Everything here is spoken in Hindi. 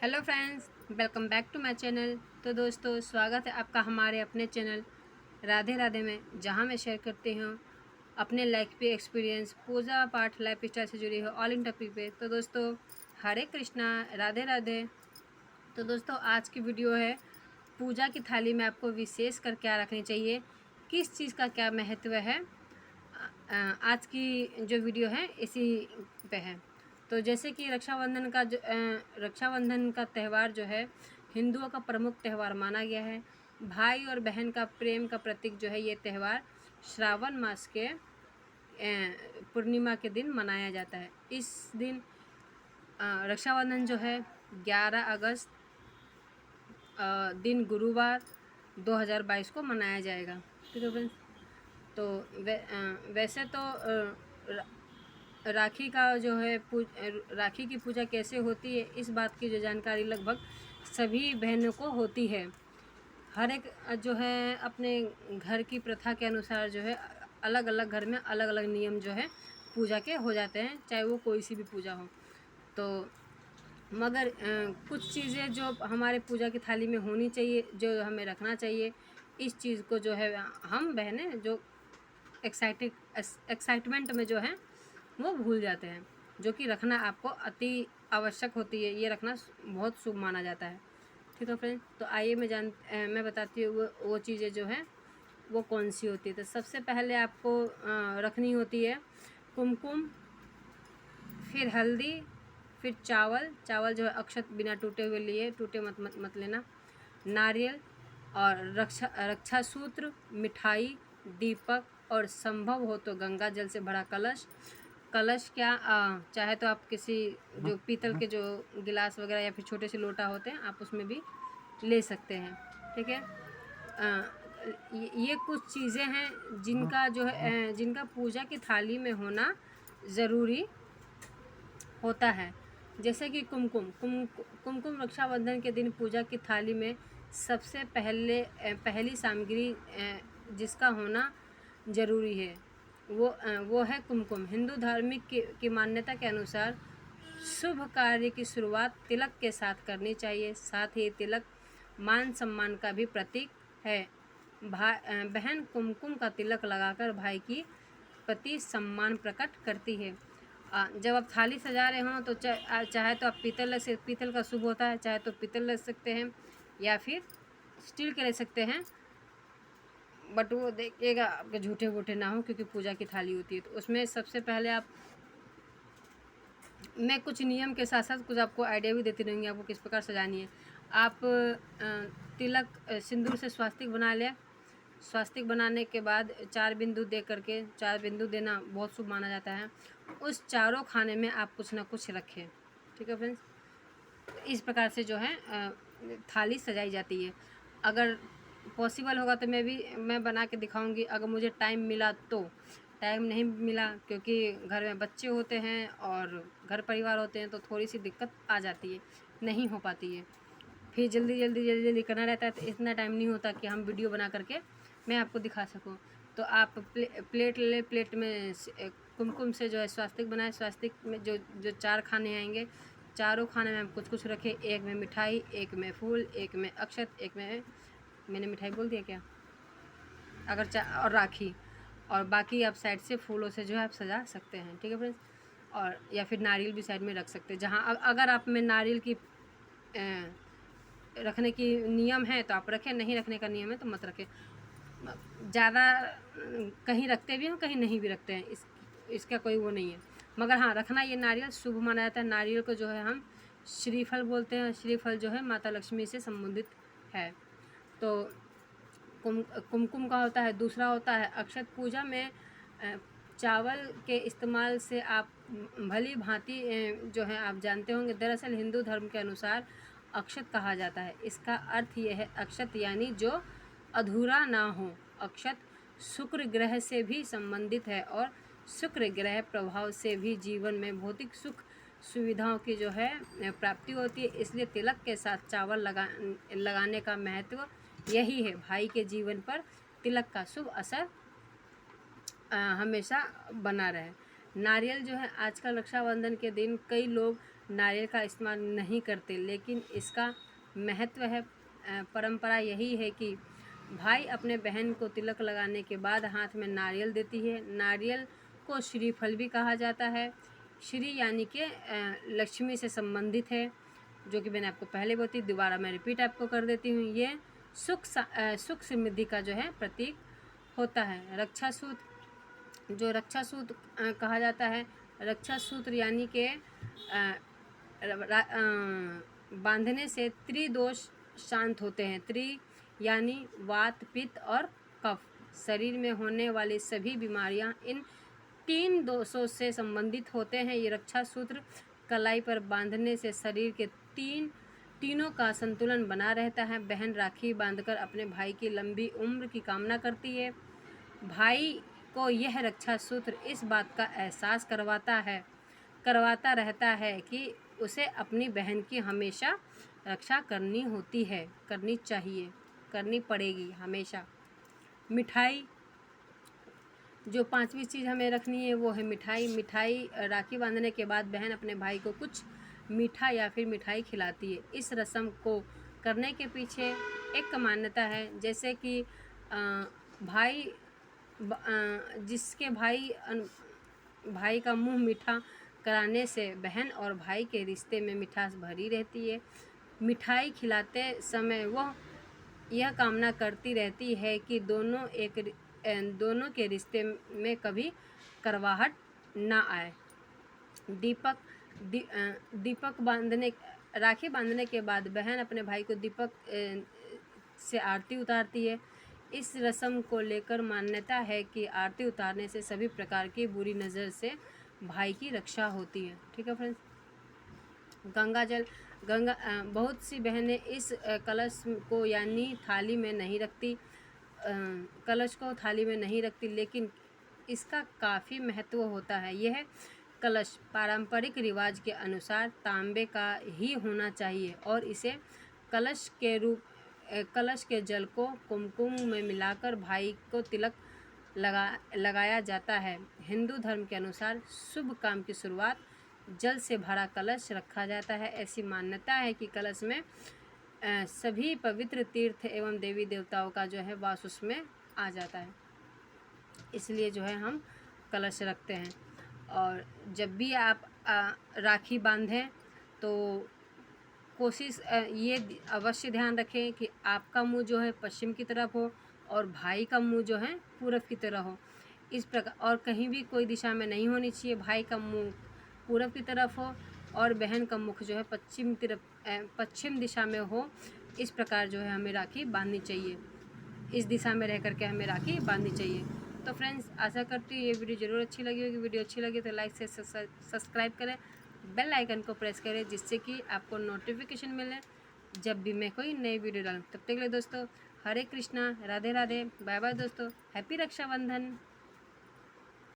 Hello friends, welcome back to my channel. तो दोस्तों, स्वागत है आपका हमारे अपने चैनल राधे राधे में, जहां मैं शेयर करती हूं अपने लाइफ पे एक्सपीरियंस, पूजा पाठ, लाइफ स्टाइल से जुड़ी हो ऑल इन टॉपिक पे। तो दोस्तों, हरे कृष्णा, राधे राधे। तो दोस्तों, आज की वीडियो है पूजा की थाली में आपको विशेष कर क्या रखनी चाहिए, किस चीज़ का क्या महत्व है। आज की जो वीडियो है इसी पे है। तो जैसे कि रक्षाबंधन का त्यौहार जो है हिंदुओं का प्रमुख त्यौहार माना गया है। भाई और बहन का प्रेम का प्रतीक जो है ये त्यौहार श्रावण मास के पूर्णिमा के दिन मनाया जाता है। इस दिन रक्षाबंधन जो है 11 अगस्त दिन गुरुवार 2022 को मनाया जाएगा। ठीक है फ्रेंड्स। तो वैसे तो राखी का जो है राखी की पूजा कैसे होती है, इस बात की जो जानकारी लगभग सभी बहनों को होती है। हर एक जो है अपने घर की प्रथा के अनुसार जो है अलग अलग घर में अलग अलग नियम जो है पूजा के हो जाते हैं, चाहे वो कोई सी भी पूजा हो। तो मगर कुछ चीज़ें जो हमारे पूजा की थाली में होनी चाहिए, जो हमें रखना चाहिए, इस चीज़ को जो है हम बहनें जो एक्साइटमेंट में जो है वो भूल जाते हैं, जो कि रखना आपको अति आवश्यक होती है। ये रखना बहुत शुभ माना जाता है। ठीक है फ्रेंड्स। तो आइए मैं बताती हूँ वो चीज़ें जो हैं वो कौन सी होती है। तो सबसे पहले आपको रखनी होती है कुमकुम, फिर हल्दी, फिर चावल जो है अक्षत बिना टूटे हुए लिए, टूटे मत लेना, नारियल और रक्षा सूत्र, मिठाई, दीपक और संभव हो तो गंगा जल से भरा कलश। कलश क्या चाहे तो आप किसी जो पीतल के जो गिलास वगैरह या फिर छोटे से लोटा होते हैं आप उसमें भी ले सकते हैं। ठीक है। ये कुछ चीज़ें हैं जिनका जो है जिनका पूजा की थाली में होना ज़रूरी होता है। जैसे कि कुमकुम रक्षाबंधन के दिन पूजा की थाली में सबसे पहली सामग्री जिसका होना ज़रूरी है वो है कुमकुम। हिंदू धार्मिक की मान्यता के अनुसार शुभ कार्य की शुरुआत तिलक के साथ करनी चाहिए। साथ ही तिलक मान सम्मान का भी प्रतीक है। बहन कुमकुम का तिलक लगाकर भाई की प्रति सम्मान प्रकट करती है। जब आप थाली सजा रहे हों तो चाहे तो आप पीतल का शुभ होता है, चाहे तो पीतल ले सकते हैं या फिर स्टील के ले सकते हैं। बट वो देखिएगा आपके झूठे वूठे ना हो, क्योंकि पूजा की थाली होती है। तो उसमें सबसे पहले मैं कुछ नियम के साथ साथ कुछ आपको आइडिया भी देती रहूँगी आपको किस प्रकार सजानी है। आप तिलक सिंदूर से स्वास्तिक बना लें। स्वास्तिक बनाने के बाद 4 बिंदु दे करके, 4 बिंदु देना बहुत शुभ माना जाता है। उस चारों खाने में आप कुछ ना कुछ रखें। ठीक है फ्रेंड्स। इस प्रकार से जो है थाली सजाई जाती है। अगर पॉसिबल होगा तो मैं बना के दिखाऊंगी, अगर मुझे टाइम मिला तो। टाइम नहीं मिला क्योंकि घर में बच्चे होते हैं और घर परिवार होते हैं तो थोड़ी सी दिक्कत आ जाती है, नहीं हो पाती है। फिर जल्दी करना रहता है तो इतना टाइम नहीं होता कि हम वीडियो बना करके मैं आपको दिखा सकूं। तो आप प्लेट ले, प्लेट में कुमकुम से जो है स्वास्तिक बनाए। स्वास्तिक में जो जो 4 खाने आएंगे, चारों खाने में हम कुछ कुछ रखें। एक में मिठाई, एक में फूल, एक में अक्षत, एक में मैंने मिठाई बोल दिया क्या, और राखी, और बाकी आप साइड से फूलों से जो है आप सजा सकते हैं। ठीक है फ्रेंड्स। और या फिर नारियल भी साइड में रख सकते हैं। जहाँ अगर आप में नारियल की रखने की नियम है तो आप रखें, नहीं रखने का नियम है तो मत रखें। ज़्यादा कहीं रखते भी हैं, कहीं नहीं भी रखते हैं, इसका कोई वो नहीं है। मगर हाँ, रखना ये नारियल शुभ माना जाता है। नारियल को जो है हम श्रीफल बोलते हैं। श्रीफल जो है माता लक्ष्मी से संबंधित है। तो कुमकुम का होता है। दूसरा होता है अक्षत। पूजा में चावल के इस्तेमाल से आप भली भांति जो है आप जानते होंगे। दरअसल हिंदू धर्म के अनुसार अक्षत कहा जाता है। इसका अर्थ यह है, अक्षत यानी जो अधूरा ना हो। अक्षत शुक्र ग्रह से भी संबंधित है और शुक्र ग्रह प्रभाव से भी जीवन में भौतिक सुख सुविधाओं की जो है प्राप्ति होती है। इसलिए तिलक के साथ चावल लगाने का महत्व यही है। भाई के जीवन पर तिलक का शुभ असर हमेशा बना रहे। नारियल जो है आजकल रक्षाबंधन के दिन कई लोग नारियल का इस्तेमाल नहीं करते, लेकिन इसका महत्व है। परंपरा यही है कि भाई अपने बहन को तिलक लगाने के बाद हाथ में नारियल देती है। नारियल को श्रीफल भी कहा जाता है। श्री यानी कि लक्ष्मी से संबंधित है, जो कि मैंने आपको पहले बताई, दोबारा मैं रिपीट आपको कर देती हूँ। ये सुख समृद्धि का जो है प्रतीक होता है। रक्षा सूत्र, जो रक्षा सूत्र कहा जाता है, रक्षा सूत्र यानी कि बांधने से त्रिदोष शांत होते हैं। त्रि यानी वात, पित्त और कफ। शरीर में होने वाली सभी बीमारियां इन 3 दोषों से संबंधित होते हैं। ये रक्षा सूत्र कलाई पर बांधने से शरीर के तीनों का संतुलन बना रहता है। बहन राखी बांधकर अपने भाई की लंबी उम्र की कामना करती है। भाई को यह रक्षा सूत्र इस बात का एहसास करवाता रहता है कि उसे अपनी बहन की हमेशा रक्षा करनी होती है, करनी चाहिए, करनी पड़ेगी हमेशा। मिठाई, जो 5वीं चीज़ हमें रखनी है वो है मिठाई। मिठाई राखी बांधने के बाद बहन अपने भाई को कुछ मीठा या फिर मिठाई खिलाती है। इस रस्म को करने के पीछे एक मान्यता है, जैसे कि भाई जिसके भाई का मुंह मीठा कराने से बहन और भाई के रिश्ते में मिठास भरी रहती है। मिठाई खिलाते समय वह यह कामना करती रहती है कि दोनों के रिश्ते में कभी करवाहट ना आए। दीपक राखी बांधने के बाद बहन अपने भाई को दीपक से आरती उतारती है। इस रस्म को लेकर मान्यता है कि आरती उतारने से सभी प्रकार की बुरी नज़र से भाई की रक्षा होती है। ठीक है फ्रेंड्स। बहुत सी बहनें इस कलश को यानी थाली में नहीं रखती, कलश को थाली में नहीं रखती, लेकिन इसका काफ़ी महत्व होता है। यह कलश पारंपरिक रिवाज के अनुसार तांबे का ही होना चाहिए और इसे कलश के जल को कुमकुम में मिलाकर भाई को तिलक लगाया जाता है। हिंदू धर्म के अनुसार शुभ काम की शुरुआत जल से भरा कलश रखा जाता है। ऐसी मान्यता है कि कलश में सभी पवित्र तीर्थ एवं देवी देवताओं का जो है वास उसमें आ जाता है, इसलिए जो है हम कलश रखते हैं। और जब भी आप राखी बांधें तो कोशिश ये अवश्य ध्यान रखें कि आपका मुंह जो है पश्चिम की तरफ हो और भाई का मुंह जो है पूरब की तरह हो। इस प्रकार, और कहीं भी कोई दिशा में नहीं होनी चाहिए। भाई का मुंह पूरब की तरफ हो और बहन का मुख जो है पश्चिम दिशा में हो। इस प्रकार जो है हमें राखी बांधनी चाहिए, इस दिशा में रह करके हमें राखी बांधनी चाहिए। तो फ्रेंड्स, आशा करती हूँ ये वीडियो ज़रूर अच्छी लगी होगी। वीडियो अच्छी लगी तो लाइक से सब्सक्राइब करें, बेल आइकन को प्रेस करें, जिससे कि आपको नोटिफिकेशन मिले जब भी मैं कोई नई वीडियो डालूँ। तब तक के लिए दोस्तों, हरे कृष्णा, राधे राधे, बाय बाय दोस्तों, हैप्पी रक्षाबंधन।